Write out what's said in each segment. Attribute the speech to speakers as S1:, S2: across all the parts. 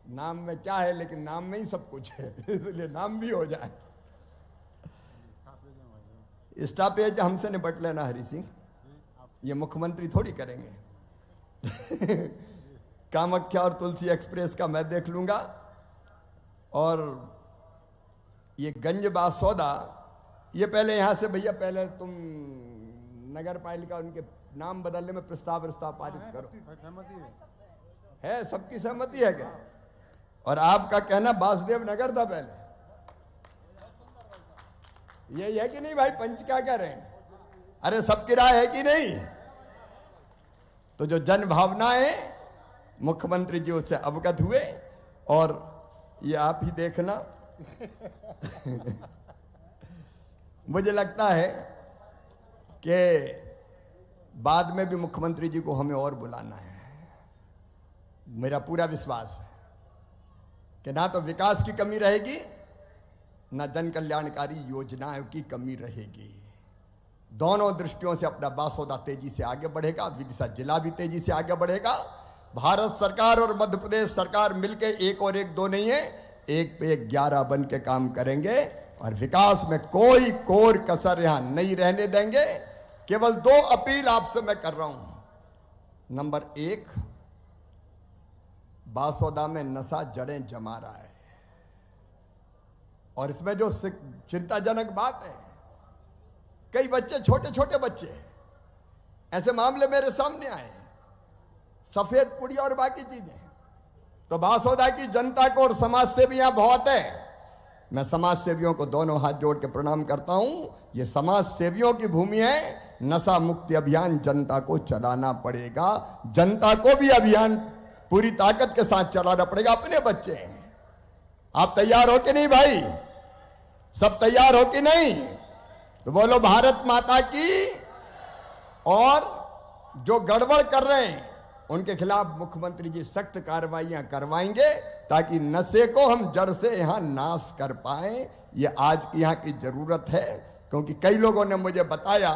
S1: नाम में क्या है, लेकिन नाम में ही सब कुछ है, इसलिए नाम भी हो जाए। स्टॉपेज हमसे निपट लेना हरि सिंह, ये मुख्यमंत्री थोड़ी करेंगे। कामाख्या और तुलसी एक्सप्रेस का मैं देख लूंगा। और ये गंज बासौदा, ये पहले यहां से भैया, पहले तुम नगर पालिका उनके नाम बदलने में प्रस्ताव पारित करो। है सबकी सहमति है क्या? और आपका कहना वासुदेव नगर था पहले, ये है कि नहीं भाई? पंच क्या कह रहे हैं? अरे सबकी राय है कि नहीं? तो जो जन भावनाएं मुख्यमंत्री जी उससे अवगत हुए, और ये आप ही देखना। मुझे लगता है कि बाद में भी मुख्यमंत्री जी को हमें और बुलाना है। मेरा पूरा विश्वास है कि ना तो विकास की कमी रहेगी, ना जन कल्याणकारी योजनाओं की कमी रहेगी। दोनों दृष्टियों से अपना बासौदा तेजी से आगे बढ़ेगा, विदिशा जिला भी तेजी से आगे बढ़ेगा। भारत सरकार और मध्य प्रदेश सरकार मिलकर एक और एक दो नहीं है, एक पे एक 11 बन के काम करेंगे, और विकास में कोई कोर कसर यहां नहीं रहने देंगे। केवल 2 अपील आपसे मैं कर रहा हूं। नंबर 1, बासौदा में नशा जड़ें जमा रहा है, और इसमें जो चिंताजनक बात है, कई बच्चे, छोटे छोटे बच्चे, ऐसे मामले मेरे सामने आए, सफेद पुड़िया और बाकी चीजें। तो बासौदा की जनता को और समाज सेवियां बहुत है, मैं समाज सेवियों को दोनों हाथ जोड़ के प्रणाम करता हूं। ये समाज सेवियों की भूमि है। नशा मुक्ति अभियान जनता को चलाना पड़ेगा, जनता को भी अभियान पूरी ताकत के साथ चलाना पड़ेगा। अपने बच्चे हैं, आप तैयार हो कि नहीं भाई? सब तैयार हो कि नहीं? तो बोलो भारत माता की। और जो गड़बड़ कर रहे हैं उनके खिलाफ मुख्यमंत्री जी सख्त कार्रवाइयां करवाएंगे, ताकि नशे को हम जड़ से यहां नाश कर पाए। ये आज की यहां की जरूरत है, क्योंकि कई लोगों ने मुझे बताया,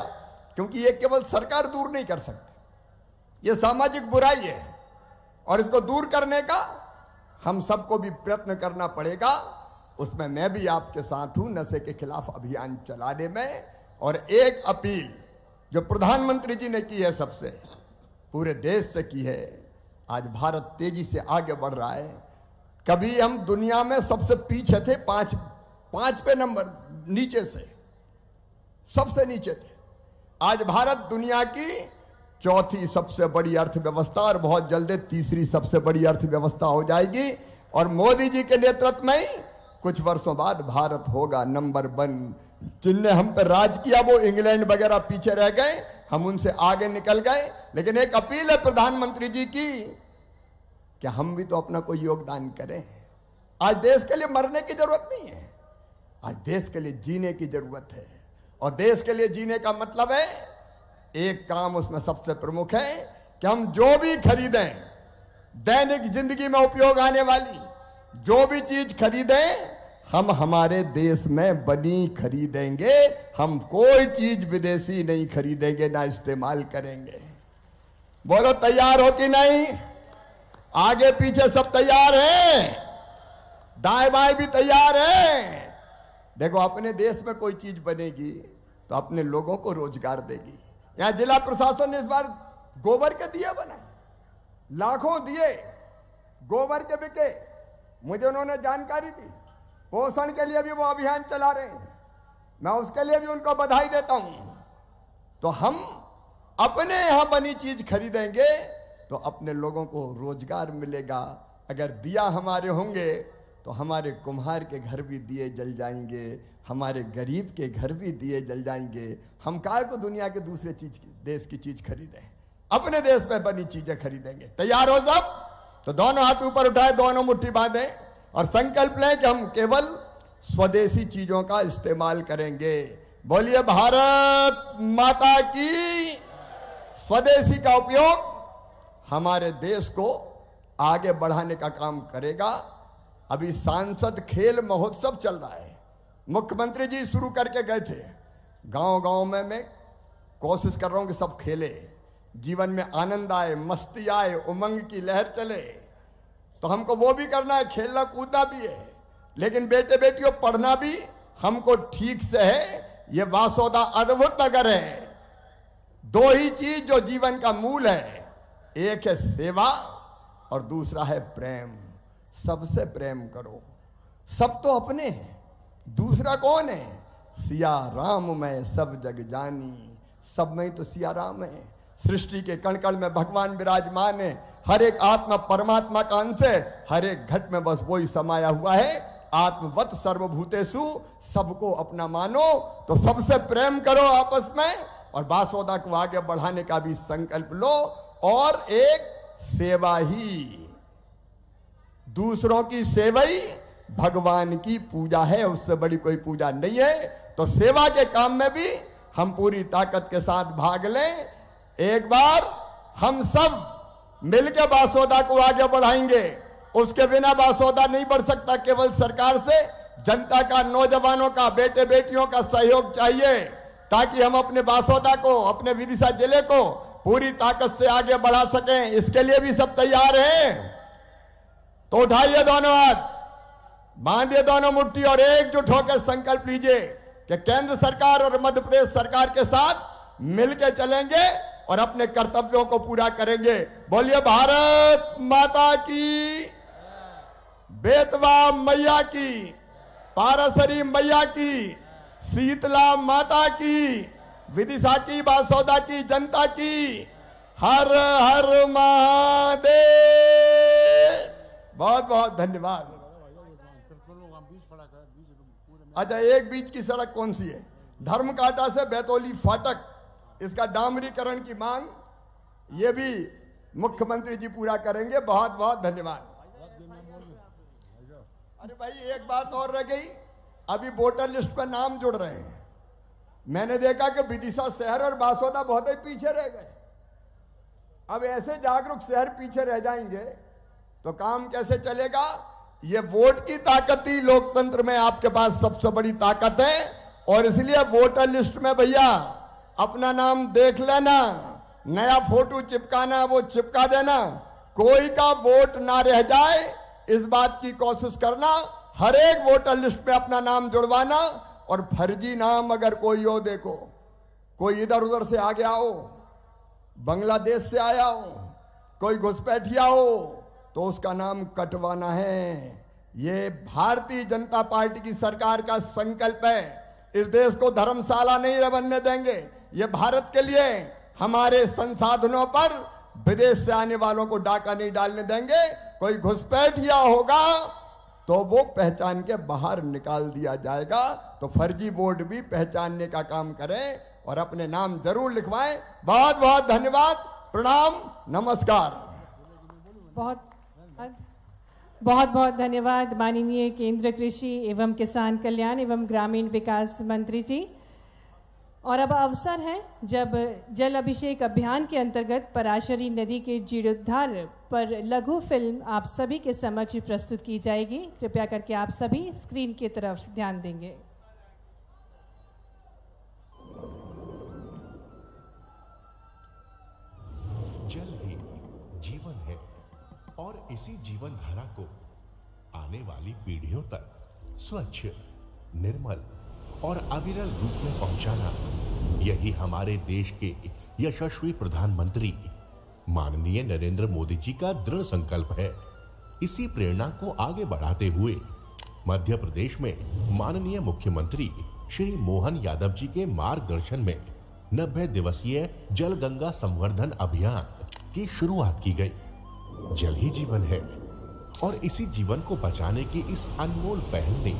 S1: क्योंकि ये केवल सरकार दूर नहीं कर सकती, ये सामाजिक बुराई है, और इसको दूर करने का हम सबको भी प्रयत्न करना पड़ेगा। उसमें मैं भी आपके साथ हूं, नशे के खिलाफ अभियान चलाने में। और एक अपील जो प्रधानमंत्री जी ने की है, सबसे पूरे देश से की है, आज भारत तेजी से आगे बढ़ रहा है। कभी हम दुनिया में सबसे पीछे थे, पांच पे नंबर नीचे से, सबसे नीचे थे। आज भारत दुनिया की 4थी सबसे बड़ी अर्थव्यवस्था, और बहुत जल्द 3री सबसे बड़ी अर्थव्यवस्था हो जाएगी। और मोदी जी के नेतृत्व में ही कुछ वर्षों बाद भारत होगा नंबर 1। जिनने हम पर राज किया वो इंग्लैंड वगैरह पीछे रह गए, हम उनसे आगे निकल गए। लेकिन एक अपील है प्रधानमंत्री जी की कि हम भी तो अपना कोई योगदान करें। आज देश के लिए मरने की जरूरत नहीं है, आज देश के लिए जीने की जरूरत है। और देश के लिए जीने का मतलब है, एक काम उसमें सबसे प्रमुख है कि हम जो भी खरीदें, दैनिक जिंदगी में उपयोग आने वाली जो भी चीज खरीदें, हम हमारे देश में बनी खरीदेंगे। हम कोई चीज विदेशी नहीं खरीदेंगे, ना इस्तेमाल करेंगे। बोलो तैयार हो कि नहीं? आगे पीछे सब तैयार हैं, दाएं बाएं भी तैयार हैं। देखो, अपने देश में कोई चीज बनेगी तो अपने लोगों को रोजगार देगी। यहां जिला प्रशासन ने इस बार गोबर के दिए बनाए, लाखों दिए गोबर के बिके, मुझे उन्होंने जानकारी दी। पोषण के लिए भी वो अभियान चला रहे हैं, मैं उसके लिए भी उनको बधाई देता हूं। तो हम अपने यहां बनी चीज खरीदेंगे तो अपने लोगों को रोजगार मिलेगा। अगर दिया हमारे होंगे तो हमारे कुम्हार के घर भी दिए जल जाएंगे, हमारे गरीब के घर भी दिए जल जाएंगे। हम काहे को दुनिया के दूसरे चीज देश की चीज खरीदें, अपने देश में बनी चीजें खरीदेंगे। तैयार हो सब? तो दोनों हाथ ऊपर उठाए, दोनों मुट्ठी बांधे और संकल्प लें कि हम केवल स्वदेशी चीजों का इस्तेमाल करेंगे। बोलिए भारत माता की। स्वदेशी का उपयोग हमारे देश को आगे बढ़ाने का काम करेगा। अभी सांसद खेल महोत्सव चल रहा है, मुख्यमंत्री जी शुरू करके गए थे। गांव गांव में मैं कोशिश कर रहा हूं कि सब खेले, जीवन में आनंद आए, मस्ती आए, उमंग की लहर चले। तो हमको वो भी करना है, खेलना कूदना भी है, लेकिन बेटे बेटियों पढ़ना भी हमको ठीक से है। ये वासोदा अद्भुत नगर है। दो ही चीज जो जीवन का मूल है, एक है सेवा और दूसरा है प्रेम। सबसे प्रेम करो। सब तो अपने हैं, दूसरा कौन है? सिया राम मैं सब जग जानी। सब में तो सिया राम है। सृष्टि के कण कण में भगवान विराजमान है। हर एक आत्मा परमात्मा का अंश है। हर एक घट में बस वही समाया हुआ है। आत्मवत सर्वभूतेषु, सबको अपना मानो। तो सबसे प्रेम करो आपस में, और वासोदा को आगे बढ़ाने का भी संकल्प लो। और एक सेवा ही, दूसरों की सेवा ही भगवान की पूजा है, उससे बड़ी कोई पूजा नहीं है। तो सेवा के काम में भी हम पूरी ताकत के साथ भाग लें। एक बार हम सब मिलकर वासोदा को आगे बढ़ाएंगे। उसके बिना वासोदा नहीं बढ़ सकता। केवल सरकार से, जनता का, नौजवानों का, बेटे बेटियों का सहयोग चाहिए, ताकि हम अपने वासोदा को, अपने विदिशा जिले को पूरी ताकत से आगे बढ़ा सकें। इसके लिए भी सब तैयार हैं। तो उठाइए दोनों हाथ, बांधिए दोनों मुट्ठी और एकजुट होकर संकल्प लीजिए कि केंद्र सरकार और मध्य प्रदेश सरकार के साथ मिलकर चलेंगे और अपने कर्तव्यों को पूरा करेंगे। बोलिए भारत माता की, बेतवा मैया की, पारासरी मैया की, शीतला माता की, विदिशा की, वासोदा की, जनता की। हर हर महादेव। बहुत बहुत धन्यवाद। अच्छा, एक बीच की सड़क कौन सी है? धर्मकांटा से बैतोली फाटक, इसका डामरीकरण की मांग ये भी मुख्यमंत्री जी पूरा करेंगे। बहुत बहुत धन्यवाद। अरे भाई, एक बात और रह गई। अभी वोटर लिस्ट पर नाम जुड़ रहे हैं। मैंने देखा कि विदिशा शहर और वासोदा बहुत ही पीछे रह गए। अब ऐसे जागरूक शहर पीछे रह जाएंगे तो काम कैसे चलेगा? ये वोट की ताकत ही लोकतंत्र में आपके पास सबसे बड़ी ताकत है। और इसलिए वोटर लिस्ट में भैया अपना नाम देख लेना, नया फोटो चिपकाना वो चिपका देना, कोई का वोट ना रह जाए, इस बात की कोशिश करना। हर एक वोटर लिस्ट में अपना नाम जुड़वाना। और फर्जी नाम अगर कोई हो, देखो कोई इधर उधर से आ गया हो, बांग्लादेश से आया हो, कोई घुसपैठिया हो, तो उसका नाम कटवाना है। ये भारतीय जनता पार्टी की सरकार का संकल्प है। इस देश को धर्मशाला नहीं बनने देंगे। ये भारत के लिए हमारे संसाधनों पर विदेश से आने वालों को डाका नहीं डालने देंगे। कोई घुसपैठिया होगा तो वो पहचान के बाहर निकाल दिया जाएगा। तो फर्जी वोट भी पहचानने का काम करें और अपने नाम जरूर लिखवाएं। बहुत बहुत धन्यवाद। प्रणाम, नमस्कार।
S2: बहुत बहुत धन्यवाद माननीय केंद्र कृषि एवं किसान कल्याण एवं ग्रामीण विकास मंत्री जी। और अब अवसर है जब जल अभिषेक अभियान के अंतर्गत पराशरी नदी के जीर्णोद्धार पर लघु फिल्म आप सभी के समक्ष प्रस्तुत की जाएगी। कृपया करके आप सभी स्क्रीन की तरफ ध्यान देंगे।
S3: जल ही जीवन है और इसी जीवन धारा को आने वाली पीढ़ियों तक स्वच्छ, निर्मल और अविरल रूप में पहुंचाना, यही हमारे देश के यशस्वी प्रधानमंत्री माननीय नरेंद्र मोदी जी का दृढ़ संकल्प है। इसी प्रेरणा को आगे बढ़ाते हुए मध्य प्रदेश में माननीय मुख्यमंत्री श्री मोहन यादव जी के मार्गदर्शन में 90 दिवसीय जल गंगा संवर्धन अभियान की शुरुआत की गई। जल ही जीवन है और इसी जीवन को बचाने की इस अनमोल पहल ने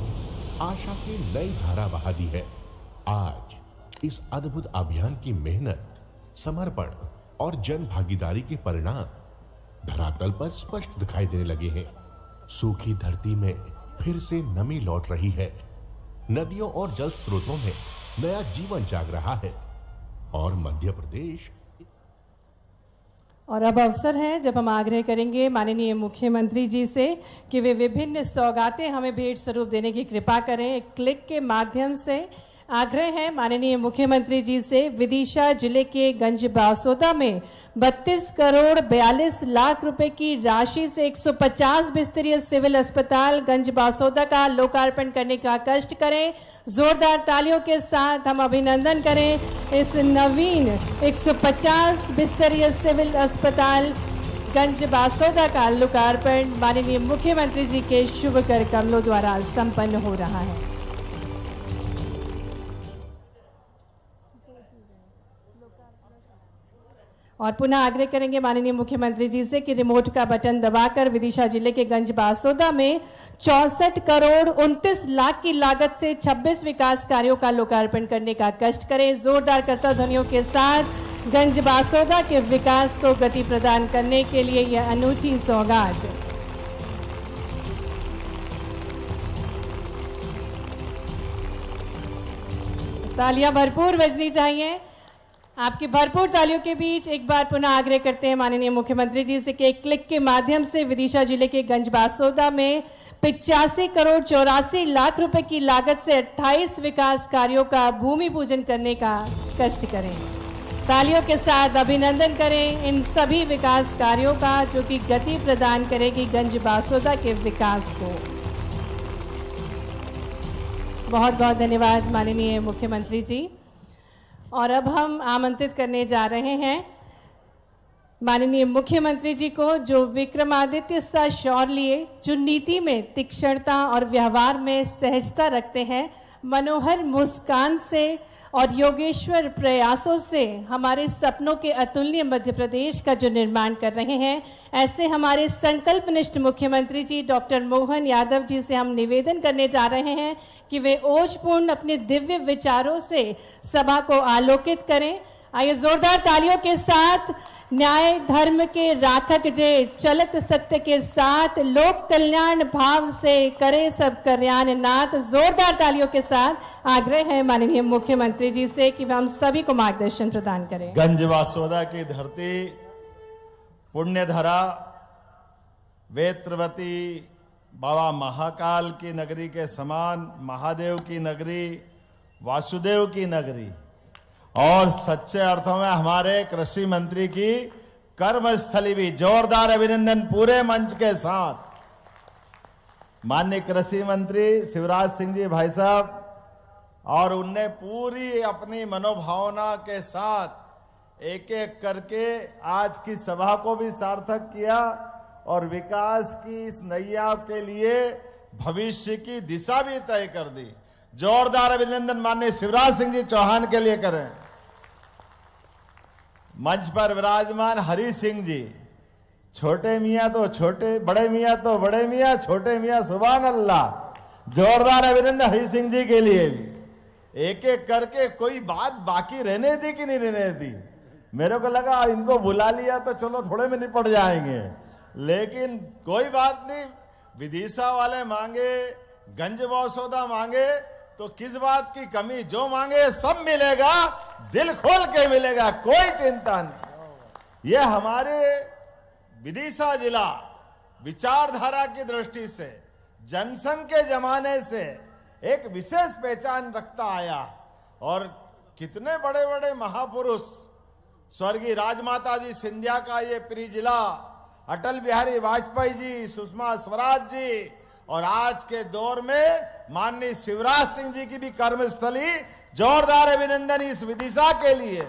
S3: आशा की नई धारा बहा दी है। आज इस अद्भुत अभियान की मेहनत, समर्पण और जन भागीदारी के परिणाम धरातल पर स्पष्ट दिखाई देने लगे हैं। सूखी धरती में फिर से नमी लौट रही है, नदियों और जल स्रोतों में नया जीवन जाग रहा है और मध्य प्रदेश।
S2: और अब अवसर है जब हम आग्रह करेंगे माननीय मुख्यमंत्री जी से कि वे विभिन्न सौगातें हमें भेंट स्वरूप देने की कृपा करें। एक क्लिक के माध्यम से आग्रह है माननीय मुख्यमंत्री जी से विदिशा जिले के गंज बासोदा में 32 करोड़ 42 लाख रुपए की राशि से 150 बिस्तरीय सिविल अस्पताल गंज बासोदा का लोकार्पण करने का कष्ट करें। जोरदार तालियों के साथ हम अभिनंदन करें इस नवीन 150 बिस्तरीय सिविल अस्पताल गंज बासोदा का लोकार्पण माननीय मुख्यमंत्री जी के शुभ कर कमलों द्वारा संपन्न हो रहा है। और पुनः आग्रह करेंगे माननीय मुख्यमंत्री जी से कि रिमोट का बटन दबाकर विदिशा जिले के गंज बासोदा में 64 करोड़ 29 लाख की लागत से 26 विकास कार्यों का लोकार्पण करने का कष्ट करें। जोरदार करतब ध्वनियों के साथ गंज बासोदा के विकास को गति प्रदान करने के लिए यह अनूठी सौगात। तालियां भरपूर बजनी चाहिए। आपकी भरपूर तालियों के बीच एक बार पुनः आग्रह करते हैं माननीय मुख्यमंत्री जी से कि एक क्लिक के माध्यम से विदिशा जिले के गंज बासोदा में 85 करोड़ 84 लाख रुपए की लागत से 28 विकास कार्यों का भूमि पूजन करने का कष्ट करें। तालियों के साथ अभिनंदन करें इन सभी विकास कार्यों का, जो कि गति प्रदान करेगी गंज बासोदा के विकास को। बहुत बहुत धन्यवाद माननीय मुख्यमंत्री जी। और अब हम आमंत्रित करने जा रहे हैं माननीय मुख्यमंत्री जी को, जो विक्रमादित्य सा शौर्य, जो नीति में तीक्ष्णता और व्यवहार में सहजता रखते हैं, मनोहर मुस्कान से और योगेश्वर प्रयासों से हमारे सपनों के अतुल्य मध्य प्रदेश का जो निर्माण कर रहे हैं, ऐसे हमारे संकल्पनिष्ठ मुख्यमंत्री जी डॉक्टर मोहन यादव जी से हम निवेदन करने जा रहे हैं कि वे ओजपूर्ण अपने दिव्य विचारों से सभा को आलोकित करें। आइए जोरदार तालियों के साथ न्याय धर्म के राखक जे चलत सत्य के साथ लोक कल्याण भाव से करे सब कल्याण नाथ। जोरदार तालियों के साथ आग्रह है माननीय मुख्यमंत्री जी से कि हम सभी को मार्गदर्शन प्रदान करें।
S4: गंज बासोदा की धरती पुण्यधरा वेत्रवती बाबा महाकाल की नगरी के समान, महादेव की नगरी, वासुदेव की नगरी और सच्चे अर्थों में हमारे कृषि मंत्री की कर्मस्थली भी। जोरदार अभिनंदन पूरे मंच के साथ माननीय कृषि मंत्री शिवराज सिंह जी भाई साहब, और उनने पूरी अपनी मनोभावना के साथ एक एक करके आज की सभा को भी सार्थक किया और विकास की इस नैया के लिए भविष्य की दिशा भी तय कर दी। जोरदार अभिनंदन माननीय शिवराज सिंह जी चौहान के लिए करें। मंच पर विराजमान हरि सिंह जी, छोटे मियां तो छोटे, बड़े मियां तो बड़े मियां, छोटे मियां सुभान अल्लाह। जोरदार अभिनंदन हरि सिंह जी के लिए भी। एक एक करके कोई बात बाकी रहने दी कि नहीं रहने दी। मेरे को लगा इनको बुला लिया तो चलो थोड़े में निपट जाएंगे, लेकिन कोई बात नहीं। विदिशा वाले मांगे, गंज बासोदा मांगे तो किस बात की कमी, जो मांगे सब मिलेगा, दिल खोल के मिलेगा, कोई चिंता नहीं। ये हमारे विदिशा जिला विचारधारा की दृष्टि से जनसंघ के जमाने से एक विशेष पहचान रखता आया और कितने बड़े बड़े महापुरुष, स्वर्गीय राजमाता जी सिंधिया का ये प्रिय जिला, अटल बिहारी वाजपेयी जी, सुषमा स्वराज जी और आज के दौर में माननीय शिवराज सिंह जी की भी कर्मस्थली। जोरदार अभिनंदन इस विदिशा के लिए।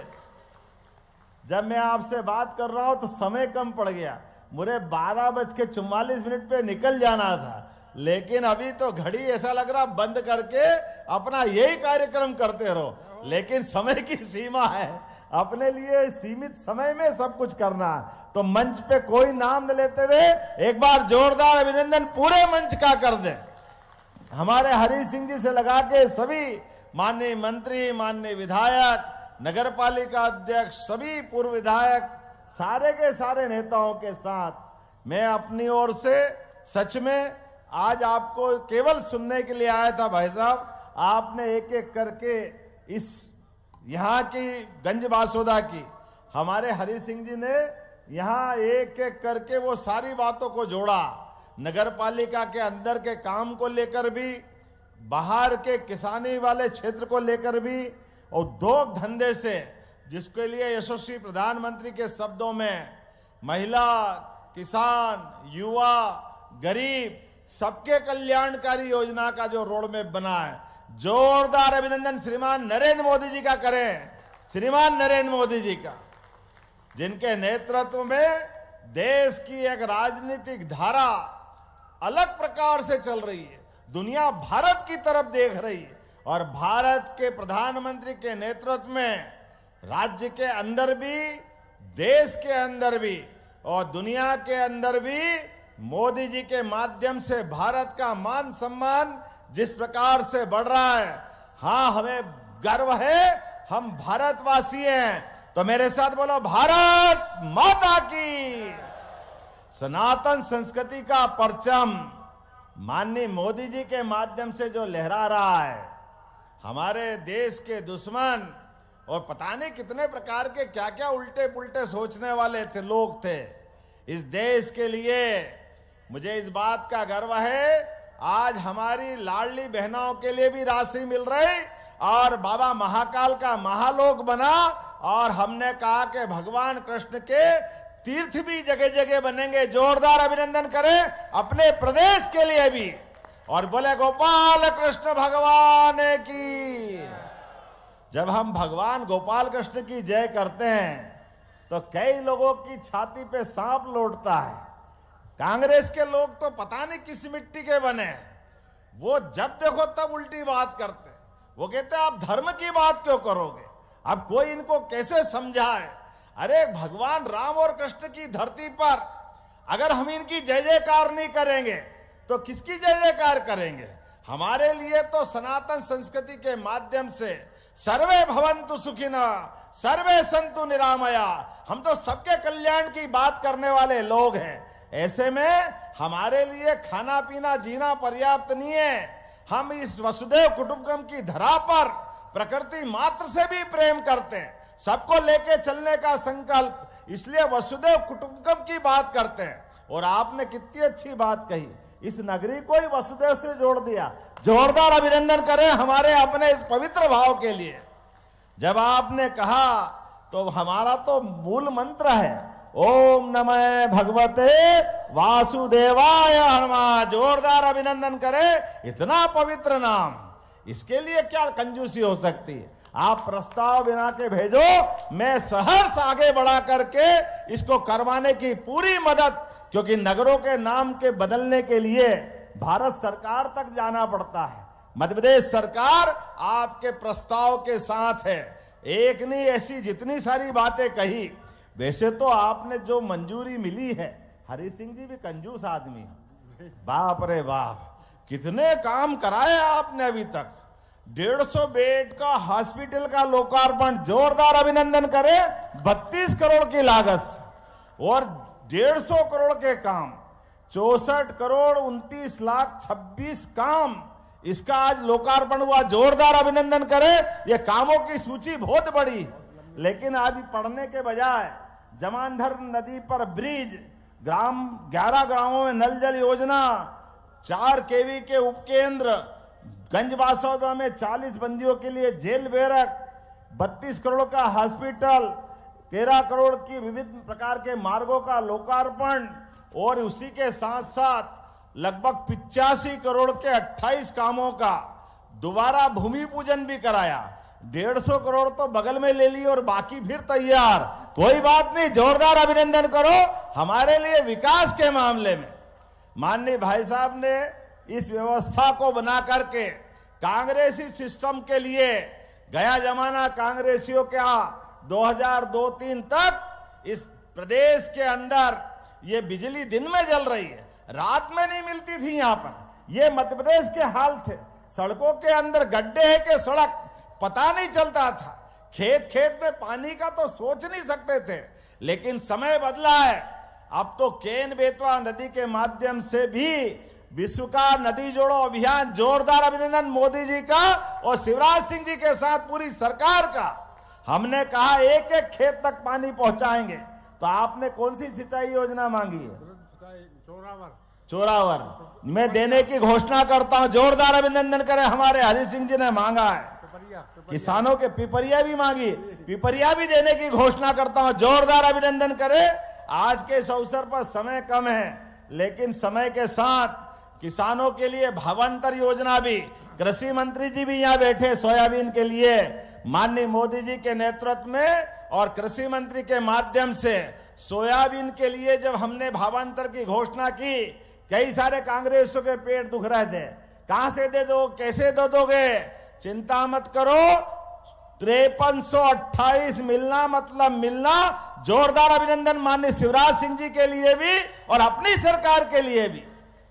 S4: जब मैं आपसे बात कर रहा हूं तो समय कम पड़ गया, मुझे 12:44 पे निकल जाना था, लेकिन अभी तो घड़ी ऐसा लग रहा बंद करके अपना यही कार्यक्रम करते रहो, लेकिन समय की सीमा है, अपने लिए सीमित समय में सब कुछ करना है। तो मंच पे कोई नाम न लेते हुए एक बार जोरदार अभिनंदन पूरे मंच का कर दें हमारे हरि सिंह जी से लगा के सभी माननीय मंत्री, माननीय विधायक, नगर पालिका अध्यक्ष, सभी पूर्व विधायक, सारे के सारे नेताओं के साथ मैं अपनी ओर से सच में आज आपको केवल सुनने के लिए आया था। भाई साहब, आपने एक एक करके इस यहाँ की गंज बासोदा की हमारे हरि सिंह जी ने यहाँ एक एक करके वो सारी बातों को जोड़ा। नगर पालिका के अंदर के काम को लेकर भी, बाहर के किसानी वाले क्षेत्र को लेकर भी, उद्योग धंधे से जिसके लिए यशस्वी प्रधानमंत्री के शब्दों में महिला, किसान, युवा, गरीब सबके कल्याणकारी योजना का जो रोड मैप बना है, जोरदार अभिनंदन श्रीमान नरेंद्र मोदी जी का करें। श्रीमान नरेंद्र मोदी जी का, जिनके नेतृत्व में देश की एक राजनीतिक धारा अलग प्रकार से चल रही है। दुनिया भारत की तरफ देख रही है और भारत के प्रधानमंत्री के नेतृत्व में राज्य के अंदर भी, देश के अंदर भी और दुनिया के अंदर भी मोदी जी के माध्यम से भारत का मान सम्मान जिस प्रकार से बढ़ रहा है, हाँ हमें गर्व है, हम भारतवासी हैं। तो मेरे साथ बोलो, भारत माता की। सनातन संस्कृति का परचम माननीय मोदी जी के माध्यम से जो लहरा रहा है, हमारे देश के दुश्मन और पता नहीं कितने प्रकार के क्या क्या उल्टे पुल्टे सोचने वाले थे लोग थे, इस देश के लिए मुझे इस बात का गर्व है, आज हमारी लाडली बहनों के लिए भी राशि मिल रही और बाबा महाकाल का महालोक बना और हमने कहा कि भगवान कृष्ण के तीर्थ भी जगह जगह बनेंगे। जोरदार अभिनंदन करें अपने प्रदेश के लिए भी और बोले गोपाल कृष्ण भगवान की। जब हम भगवान गोपाल कृष्ण की जय करते हैं तो कई लोगों की छाती पे सांप लौटता है। कांग्रेस के लोग तो पता नहीं किस मिट्टी के बने, वो जब देखो तब उल्टी बात करते। वो कहते आप धर्म की बात क्यों करोगे, अब कोई इनको कैसे समझाए। अरे भगवान राम और कृष्ण की धरती पर अगर हम इनकी जय जयकार नहीं करेंगे तो किसकी जय जयकार करेंगे। हमारे लिए तो सनातन संस्कृति के माध्यम से सर्वे भवन्तु सुखिनः सर्वे सन्तु निरामया, हम तो सबके कल्याण की बात करने वाले लोग हैं। ऐसे में हमारे लिए खाना पीना जीना पर्याप्त नहीं है। हम इस वसुदेव कुटुंबकम की धरा पर प्रकृति मात्र से भी प्रेम करते हैं, सबको लेके चलने का संकल्प, इसलिए वसुदेव कुटुंबकम की बात करते हैं। और आपने कितनी अच्छी बात कही, इस नगरी को ही वसुदेव से जोड़ दिया। जोरदार अभिनंदन करें हमारे अपने इस पवित्र भाव के लिए। जब आपने कहा तो हमारा तो मूल मंत्र है ओम नमः भगवते वासुदेवाय नमः। जोरदार अभिनंदन करें, इतना पवित्र नाम, इसके लिए क्या कंजूसी हो सकती है। आप प्रस्ताव बिना के भेजो, मैं सहर्ष आगे बढ़ा करके इसको करवाने की पूरी मदद, क्योंकि नगरों के नाम के बदलने के लिए भारत सरकार तक जाना पड़ता है। मध्य प्रदेश सरकार आपके प्रस्ताव के साथ है। एक नहीं, ऐसी जितनी सारी बातें कही। वैसे तो आपने जो मंजूरी मिली है, हरि सिंह जी भी कंजूस आदमी है, बाप रे बाप, कितने काम कराए आपने अभी तक। 150 बेड का हॉस्पिटल का लोकार्पण, जोरदार अभिनंदन करें, 32 करोड़ की लागत से। और 150 करोड़ के काम, 64 करोड़ 29 लाख 26 काम, इसका आज लोकार्पण हुआ। जोरदार अभिनंदन करें। ये कामों की सूची बहुत बड़ी, लेकिन आज पढ़ने के बजाय जमांधर नदी पर ब्रिज, 11 गांवों में नल जल योजना, 4 केवी के उपकेंद्र, गंजबासौदा में 40 बंदियों के लिए जेल बैरक, 32 करोड़ का हॉस्पिटल, 13 करोड़ की विविध प्रकार के मार्गों का लोकार्पण और उसी के साथ साथ लगभग 85 करोड़ के 28 कामों का दोबारा भूमि पूजन भी कराया। 150 करोड़ तो बगल में ले ली और बाकी फिर तैयार। कोई बात नहीं, जोरदार अभिनंदन करो हमारे लिए विकास के मामले में। माननीय भाई साहब ने इस व्यवस्था को बना करके कांग्रेसी सिस्टम के लिए, गया जमाना कांग्रेसियों के 2002-03 तक इस प्रदेश के अंदर ये बिजली दिन में जल रही है, रात में नहीं मिलती थी। यहां पर ये मध्य प्रदेश के हाल थे। सड़कों के अंदर गड्ढे है कि सड़क पता नहीं चलता था। खेत खेत में पानी का तो सोच नहीं सकते थे। लेकिन समय बदला है, अब तो केन बेतवा नदी के माध्यम से भी विश्व का नदी जोड़ो अभियान। जोरदार अभिनंदन मोदी जी का और शिवराज सिंह जी के साथ पूरी सरकार का। हमने कहा एक एक खेत तक पानी पहुंचाएंगे, तो आपने कौन सी सिंचाई योजना मांगी है? चोरावर मैं देने की घोषणा करता हूं। जोरदार अभिनंदन करें, हमारे हरि सिंह जी ने मांगा है। किसानों के पिपरिया भी मांगी, पिपरिया भी देने की घोषणा करता हूं। जोरदार अभिनंदन करें। आज के इस अवसर पर समय कम है, लेकिन समय के साथ किसानों के लिए भावांतर योजना भी, कृषि मंत्री जी भी यहां बैठे, सोयाबीन के लिए माननीय मोदी जी के नेतृत्व में और कृषि मंत्री के माध्यम से सोयाबीन के लिए जब हमने भावांतर की घोषणा की, कई सारे कांग्रेसियों के पेट दुख रहे थे, कहां से दे दो, कैसे दे दोगे? चिंता मत करो, 5328 मिलना मतलब मिलना। जोरदार अभिनंदन माननीय शिवराज सिंह जी के लिए भी और अपनी सरकार के लिए भी।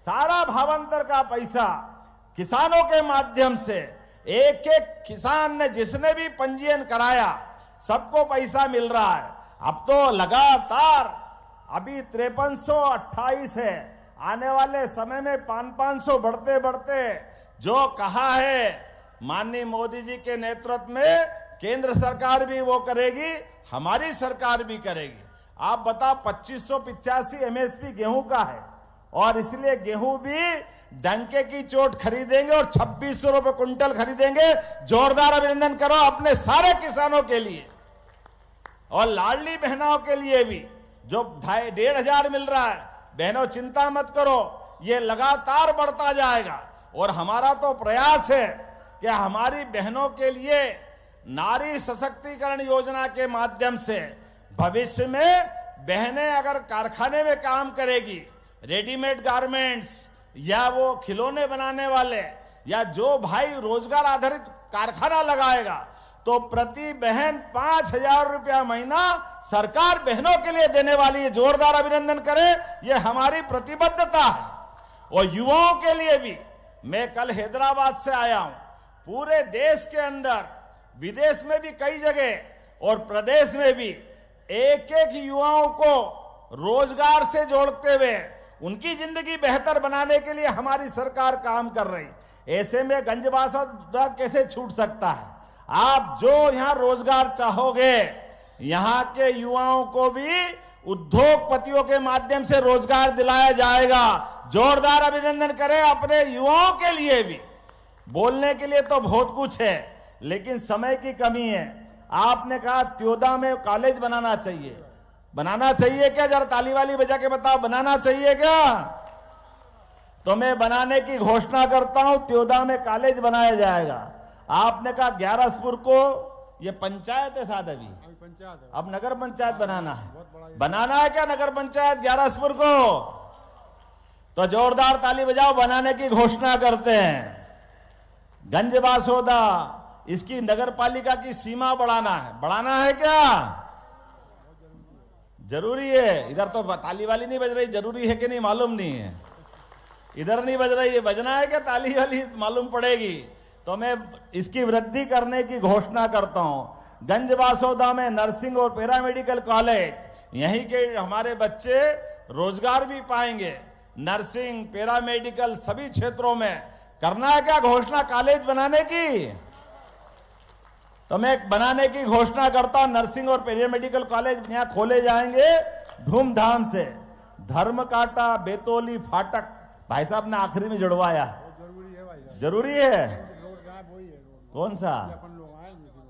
S4: सारा भावांतर का पैसा किसानों के माध्यम से, एक एक किसान ने जिसने भी पंजीयन कराया सबको पैसा मिल रहा है। अब तो लगातार अभी 5328 है, आने वाले समय में 500 बढ़ते बढ़ते जो कहा है माननीय मोदी जी के नेतृत्व में केंद्र सरकार भी वो करेगी, हमारी सरकार भी करेगी। आप बताओ 2585 एमएसपी गेहूं का है और इसलिए गेहूं भी डंके की चोट खरीदेंगे और 2600 रुपए कुंटल खरीदेंगे। जोरदार अभिनंदन करो अपने सारे किसानों के लिए और लाडली बहनों के लिए भी जो 1500 मिल रहा है। बहनों चिंता मत करो, ये लगातार बढ़ता जाएगा और हमारा तो प्रयास है कि हमारी बहनों के लिए नारी सशक्तिकरण योजना के माध्यम से भविष्य में बहनें अगर कारखाने में काम करेगी, रेडीमेड गारमेंट्स या वो खिलौने बनाने वाले या जो भाई रोजगार आधारित कारखाना लगाएगा, तो प्रति बहन 5000 रुपया महीना सरकार बहनों के लिए देने वाली है। जोरदार अभिनंदन करें, ये हमारी प्रतिबद्धता है। और युवाओं के लिए भी, मैं कल हैदराबाद से आया हूं, पूरे देश के अंदर, विदेश में भी कई जगह और प्रदेश में भी एक एक युवाओं को रोजगार से जोड़ते हुए उनकी जिंदगी बेहतर बनाने के लिए हमारी सरकार काम कर रही। ऐसे में गंजबासा कैसे छूट सकता है? आप जो यहां रोजगार चाहोगे, यहां के युवाओं को भी उद्योगपतियों के माध्यम से रोजगार दिलाया जाएगा। जोरदार अभिनंदन करें अपने युवाओं के लिए भी। बोलने के लिए तो बहुत कुछ है, लेकिन समय की कमी है। आपने कहा त्योदा में कॉलेज बनाना चाहिए, बनाना चाहिए क्या? जरा ताली वाली बजा के बताओ, बनाना चाहिए क्या? तो मैं बनाने की घोषणा करता हूं, त्योदा में कॉलेज बनाया जाएगा। आपने कहा ग्यारसपुर को, ये पंचायत है साथ अभी, अब नगर पंचायत बनाना है, बनाना है क्या नगर पंचायत ग्यारसपुर को? तो जोरदार ताली बजाओ, बनाने की घोषणा करते हैं। गंजबासौदा, इसकी नगर पालिका की सीमा बढ़ाना है क्या? जरूरी है। इधर तो ताली वाली नहीं बज रही, जरूरी है कि नहीं मालूम नहीं है, इधर नहीं बज रही है, बजना है क्या? ताली वाली मालूम पड़ेगी। तो मैं इसकी वृद्धि करने की घोषणा करता हूं। गंजबासौदा में नर्सिंग और पैरामेडिकल कॉलेज, यहीं के हमारे बच्चे रोजगार भी पाएंगे। नर्सिंग, पैरामेडिकल सभी क्षेत्रों में करना है क्या घोषणा कॉलेज बनाने की? तो मैं बनाने की घोषणा करता हूं। नर्सिंग और पैरामेडिकल कॉलेज यहां खोले जाएंगे धूमधाम से। धर्मकाटा, बेतौली, फाटक, भाई साहब ने आखिरी में जुड़वाया, जरूरी है। कौन सा?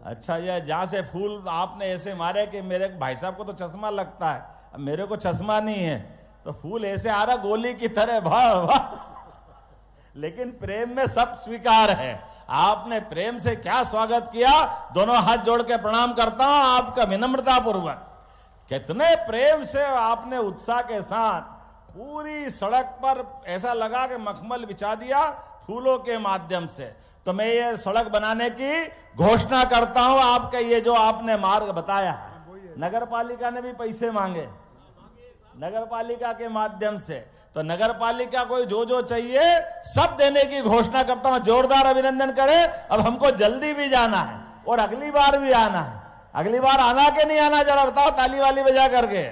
S4: अच्छा, ये जहां से फूल आपने ऐसे मारे कि मेरे भाई साहब को तो चश्मा लगता है, अब मेरे को चश्मा नहीं है, तो फूल ऐसे आ रहा गोली की तरह, वाह वाह। लेकिन प्रेम में सब स्वीकार है। आपने प्रेम से क्या स्वागत किया, दोनों हाथ जोड़ के प्रणाम करता हूं आपका विनम्रता पूर्वक। कितने प्रेम से आपने उत्साह के साथ पूरी सड़क पर ऐसा लगा कि मखमल बिछा दिया फूलों के माध्यम से। तो मैं ये सड़क बनाने की घोषणा करता हूं। आपके ये जो आपने मार्ग बताया है, नगर पालिका ने भी पैसे मांगे नगर पालिका के माध्यम से, तो नगर पालिका को जो चाहिए सब देने की घोषणा करता हूं। जोरदार अभिनंदन करें। अब हमको जल्दी भी जाना है और अगली बार भी आना है। अगली बार आना के नहीं आना, जरा बताओ ताली वाली बजा करके।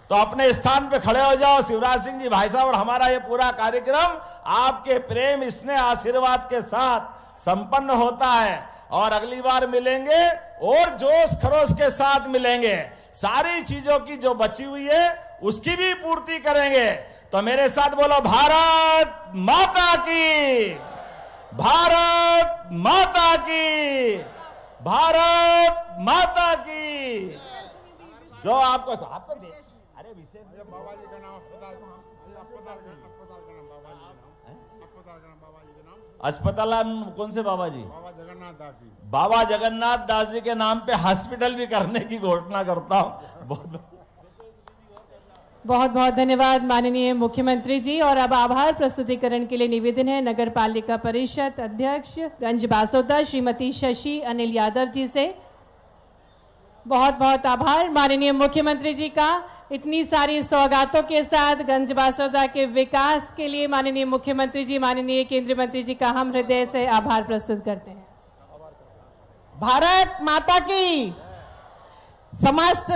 S4: तो अपने स्थान पे खड़े हो जाओ शिवराज सिंह जी भाई साहब, और हमारा ये पूरा कार्यक्रम आपके प्रेम, स्नेह, आशीर्वाद के साथ संपन्न होता है। और अगली बार मिलेंगे और जोश खरोश के साथ मिलेंगे। सारी चीजों की जो बची हुई है उसकी भी पूर्ति करेंगे। तो मेरे साथ बोलो, भारत माता की, भारत माता की, भारत माता की। जो आपको अरे विशेष
S5: बाबा जी का नाम अस्पताल का नाम बाबा जी का नाम
S4: अस्पताल कौन से बाबा जी?
S5: बाबा जगन्नाथ दास जी।
S4: बाबा जगन्नाथ दास जी के नाम पे हॉस्पिटल भी करने की घोषणा करता हूं।
S2: बहुत बहुत धन्यवाद माननीय मुख्यमंत्री जी। और अब आभार प्रस्तुतिकरण के लिए निवेदन है नगर पालिका परिषद अध्यक्ष गंज बासोदा श्रीमती शशि अनिल यादव जी से। बहुत बहुत आभार माननीय मुख्यमंत्री जी का इतनी सारी सौगातों के साथ गंज बासोदा के विकास के लिए। माननीय मुख्यमंत्री जी, माननीय केंद्रीय मंत्री जी का हम हृदय से आभार प्रस्तुत करते हैं।
S6: भारत माता की। समस्त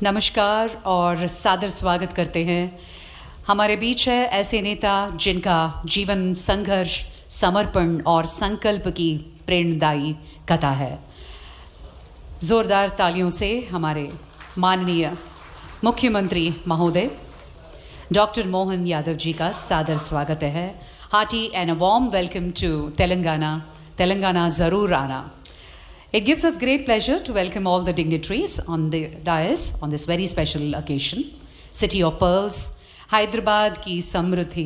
S7: नमस्कार और सादर स्वागत करते हैं। हमारे बीच है ऐसे नेता जिनका जीवन संघर्ष, समर्पण और संकल्प की प्रेरणादायी कथा है। जोरदार तालियों से हमारे माननीय मुख्यमंत्री महोदय डॉक्टर मोहन यादव जी का सादर स्वागत है। Hearty and a warm welcome to Telangana. Telangana जरूर आना। It gives us great pleasure to welcome all the dignitaries on the dais on this very special occasion. City of Pearls, Hyderabad की समृद्धि,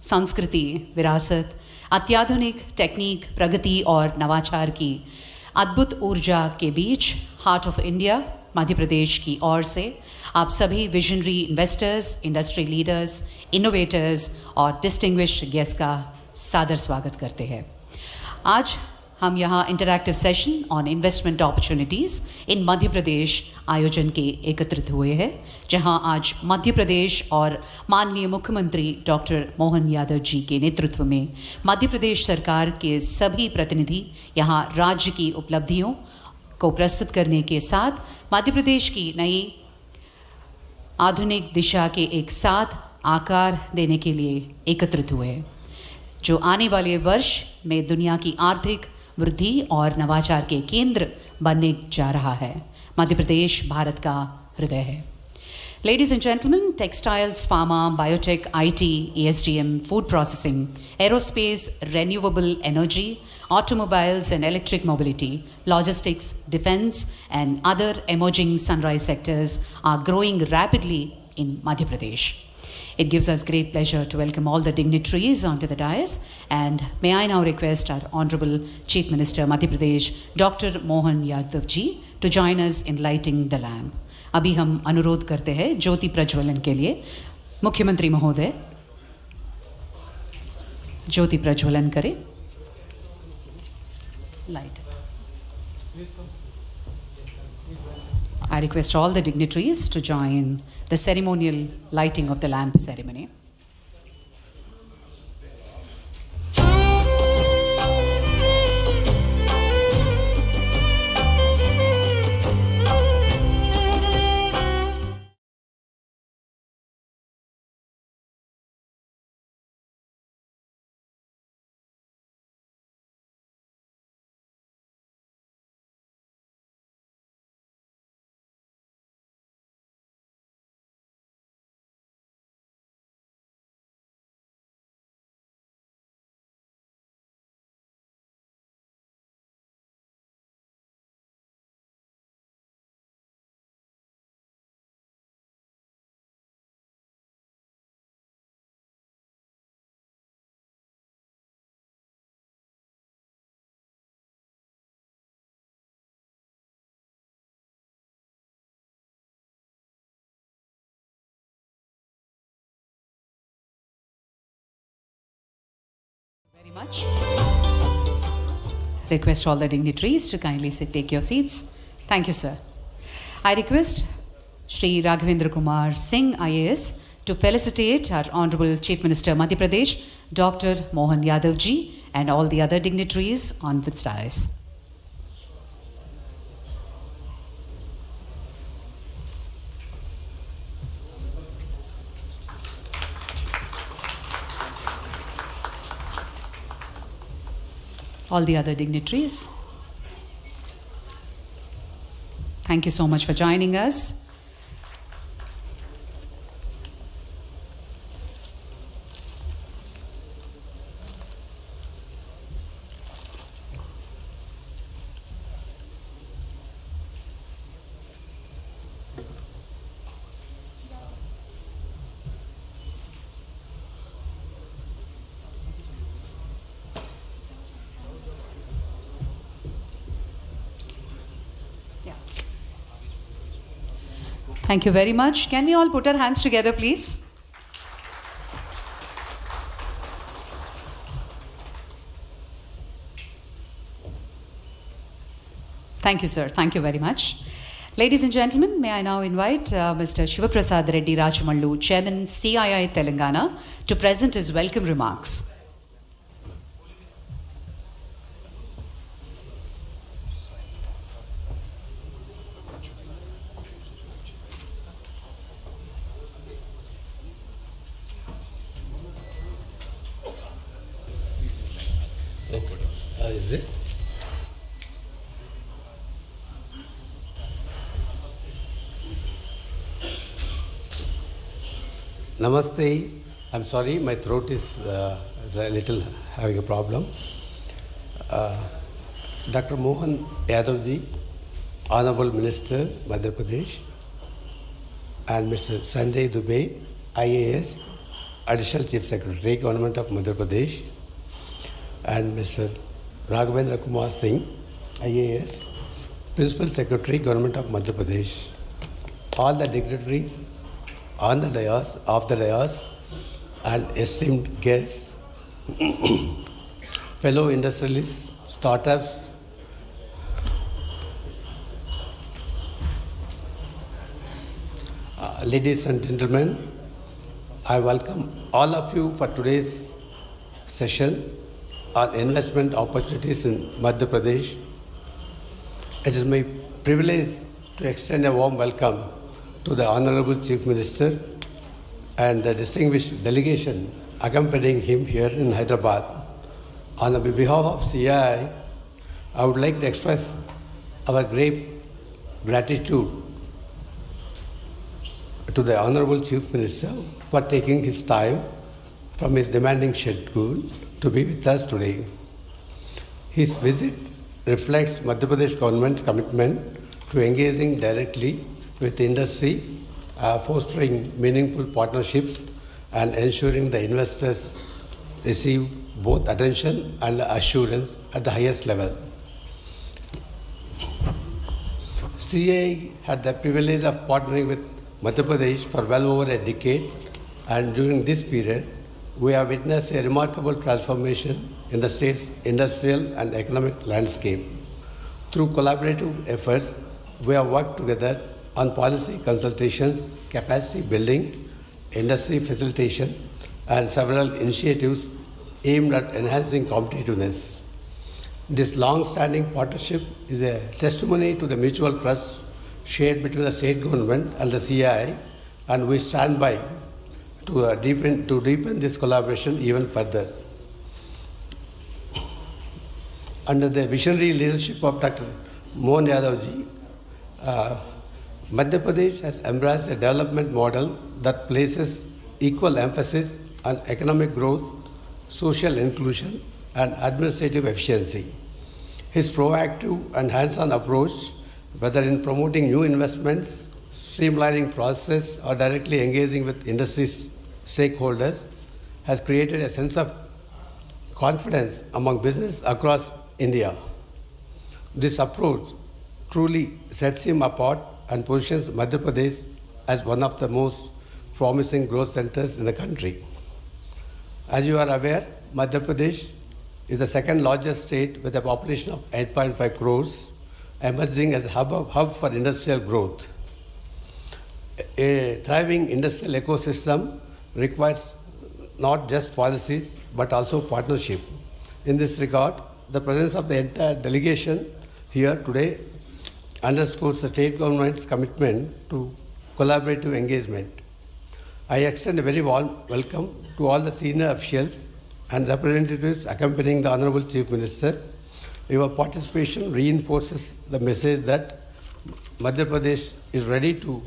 S7: संस्कृति, विरासत, अत्याधुनिक टेक्निक, प्रगति और नवाचार की अद्भुत ऊर्जा के बीच heart of India Madhya Pradesh की ओर से आप सभी visionary investors, industry leaders, innovators और डिस्टिंग्विश्ड गेस्ट का सादर स्वागत करते हैं। आज हम यहाँ interactive session on investment opportunities in Madhya Pradesh आयोजन के एकत्रित हुए हैं, जहाँ आज मध्य प्रदेश और माननीय मुख्यमंत्री डॉक्टर मोहन यादव जी के नेतृत्व में मध्य प्रदेश सरकार के सभी प्रतिनिधि यहाँ राज्य की उपलब्धियों को प्रस्तुत करने के साथ मध्य प्रदेश की नई आधुनिक दिशा के एक साथ आकार देने के लिए एकत्रित हुए हैं, जो आने वाले वर्ष में दुनिया की आर्थिक वृद्धि और नवाचार के केंद्र बनने जा रहा है। मध्य प्रदेश भारत का हृदय है। Ladies and gentlemen, textiles, pharma, biotech, IT, ESDM, food processing, aerospace, renewable energy, automobiles and electric mobility, logistics, defense and other emerging sunrise sectors are growing rapidly in Madhya Pradesh. It gives us great pleasure to welcome all the dignitaries onto the dais, and may I now request our Honorable Chief Minister Madhya Pradesh, Dr. Mohan Yadav ji, to join us in lighting the lamp. अभी हम अनुरोध करते हैं ज्योति प्रज्वलन के लिए। मुख्यमंत्री महोदय ज्योति प्रज्वलन करें। Light. I request all the dignitaries to join the ceremonial lighting of the lamp ceremony. Very much. Request all the dignitaries to kindly take your seats. Thank you, sir. I request Shri Raghavendra Kumar Singh, IAS, to felicitate our Honorable Chief Minister Madhya Pradesh, Dr. Mohan Yadav ji, and all the other dignitaries on the dais. All the other dignitaries. Thank you so much for joining us. Thank you very much. Can we all put our hands together, please? Thank you, sir. Thank you very much. Ladies and gentlemen, may I now invite Mr. Shivaprasad Reddy Rajamallu, Chairman CII Telangana, to present his welcome remarks.
S8: Is it? Namaste. I'm sorry, my throat is a little having a problem. Dr. Mohan Yadav ji, Honorable Minister, Madhya Pradesh, and Mr. Sanjay Dubey, IAS, Additional Chief Secretary, Government of Madhya Pradesh, and Mr. Raghavendra Kumar Singh, IAS, Principal Secretary, Government of Madhya Pradesh, all the dignitaries on the dais, off the dais, and esteemed guests, fellow industrialists, startups, ladies and gentlemen, I welcome all of you for today's session on investment opportunities in Madhya Pradesh. It is my privilege to extend a warm welcome to the Honorable Chief Minister and the distinguished delegation accompanying him here in Hyderabad. On behalf of CII, I would like to express our great gratitude to the Honorable Chief Minister for taking his time from his demanding schedule to be with us today. His visit reflects Madhya Pradesh government's commitment to engaging directly with industry, fostering meaningful partnerships and ensuring the investors receive both attention and assurance at the highest level. CAI had the privilege of partnering with Madhya Pradesh for well over a decade, and during this period, we have witnessed a remarkable transformation in the state's industrial and economic landscape. Through collaborative efforts, we have worked together on policy consultations, capacity building, industry facilitation, and several initiatives aimed at enhancing competitiveness. This long-standing partnership is a testimony to the mutual trust shared between the state government and the CII, and we stand by to deepen this collaboration even further. Under the visionary leadership of Dr. Mohan Yadavji, Madhya Pradesh has embraced a development model that places equal emphasis on economic growth, social inclusion, and administrative efficiency. His proactive and hands-on approach, whether in promoting new investments, streamlining processes, or directly engaging with industry stakeholders, has created a sense of confidence among business across India. This approach truly sets him apart and positions Madhya Pradesh as one of the most promising growth centers in the country. As you are aware, Madhya Pradesh is the second largest state with a population of 8.5 crores, emerging as a hub for industrial growth. A thriving industrial ecosystem requires not just policies but also partnership. In this regard, the presence of the entire delegation here today underscores the state government's commitment to collaborative engagement. I extend a very warm welcome to all the senior officials and representatives accompanying the Honorable Chief Minister. Your participation reinforces the message that Madhya Pradesh is ready to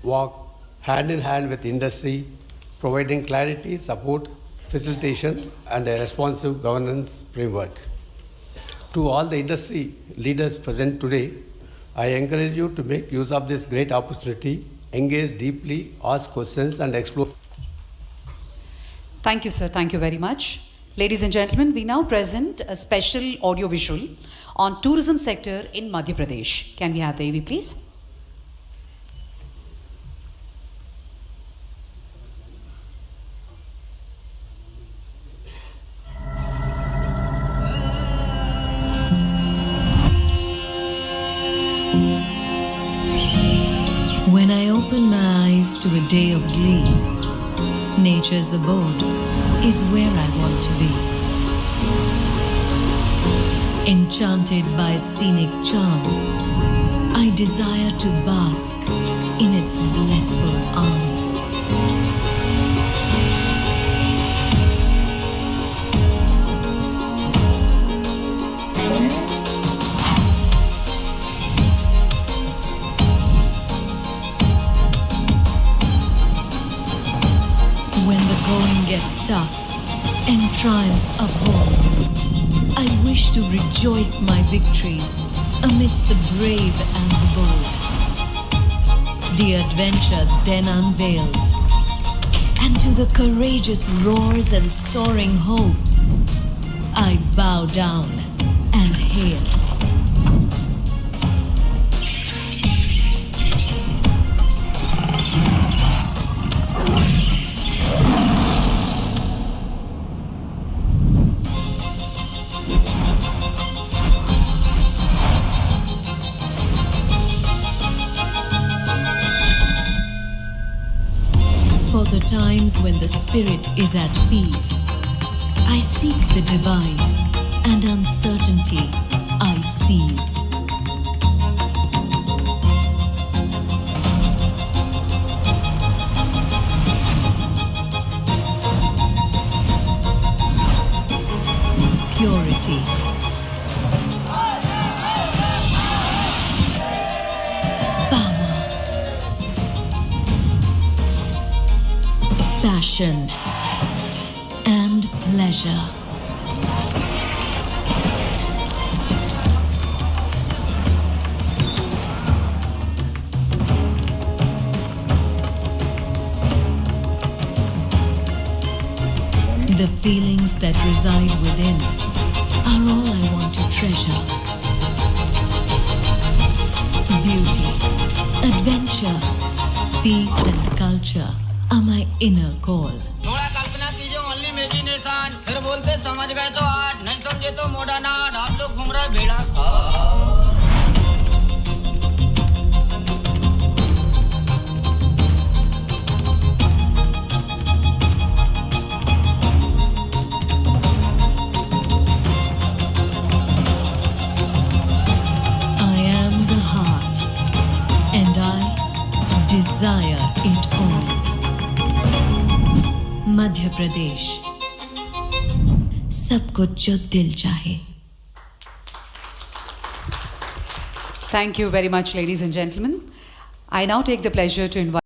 S8: walk hand in hand with industry, providing clarity, support, facilitation, and a responsive governance framework. To all the industry leaders present today, I encourage you to make use of this great opportunity, engage deeply, ask questions, and explore.
S7: Thank you, sir. Thank you very much. Ladies and gentlemen, we now present a special audio-visual on tourism sector in Madhya Pradesh. Can we have the AV, please?
S9: When I open my eyes to a day of glee, nature's abode is where I want to be. Enchanted by its scenic charms, I desire to bask in its blissful arms. Gets tough and triumph upholds, I wish to rejoice my victories amidst the brave and the bold. The adventure then unveils, and to the courageous roars and soaring hopes, I bow down and hail. For the times when the spirit is at peace, I seek the divine, and uncertainty I seize. Purity. Passion and pleasure. The feelings that reside within are all I want to treasure. Adventure, peace and culture are my inner call.
S10: थोड़ा कल्पना कीजिए, only imagination. फिर बोलते समझ गए तो आठ, नहीं समझे तो मोड़ा नाट। आप लोग घूम रहे भेड़ा
S9: I am the heart, and I desire it all. Madhya Pradesh, सब कुछ जो दिल चाहे.
S7: Thank you very much, ladies and gentlemen. I now take the pleasure to invite